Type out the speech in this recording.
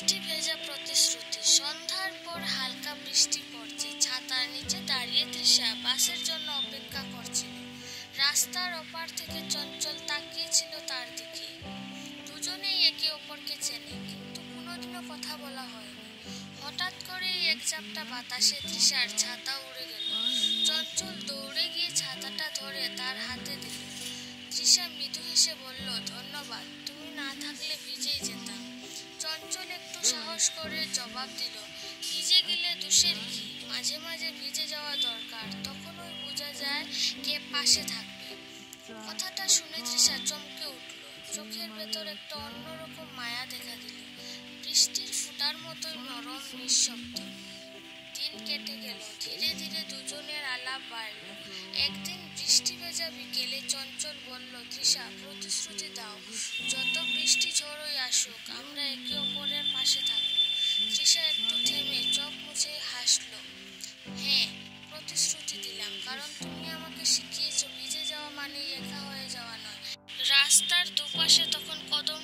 বৃষ্টি ভেজা প্রতিশ্রুতি। সন্ধ্যার পর হালকা বৃষ্টি পড়ছে। ছাতার নিচে দাঁড়িয়ে তৃষা বাসের জন্য অপেক্ষা করছিল। রাস্তার ওপার থেকে চঞ্চল তাকিয়েছিল তার দিকে। দুজনেই একে অপরকে চেনে, কিন্তু কোনোদিনও কথা বলা হয়নি। হঠাৎ করেই এক ঝাপটা বাতাসে তৃষার ছাতা উড়ে গেল। চঞ্চল দৌড়ে গিয়ে ছাতাটা ধরে তার হাতে দিল। তৃষা মৃদু হেসে বলল, ধন্যবাদ, তুমি না থাকলে ভিজেই যেতাম। চঞ্চল একটু সাহস করে জবাব দিল, ভিজে গেলে দোষের কি? মাঝে মাঝে ভিজে যাওয়া দরকার, তখনই বোঝা যায় কে পাশে থাকবে। কথাটা শুনে তৃষা চমকে উঠল। চোখের ভেতর একটা অন্যরকম মায়া দেখা দিল, বৃষ্টির ফোঁটার মতোই নরম, নিঃশব্দ। দিন কেটে গেল। ধীরে ধীরে দুজনের আলাপ বাড়ল। একদিন বৃষ্টি ভেজা বিকেলে চঞ্চল বলল, তৃষা, প্রতিশ্রুতি দাও, যত বৃষ্টি ঝড়ই আসুক আমরা একে অপরের পাশে থাকবো। তৃষা একটু থেমে চোখ মুছে হাসল। হ্যাঁ, প্রতিশ্রুতি দিলাম, কারণ তুমি আমাকে শিখিয়েছো ভিজে যাওয়া মানেই একা হয়ে যাওয়া নয়। রাস্তার দুপাশে তখন কদম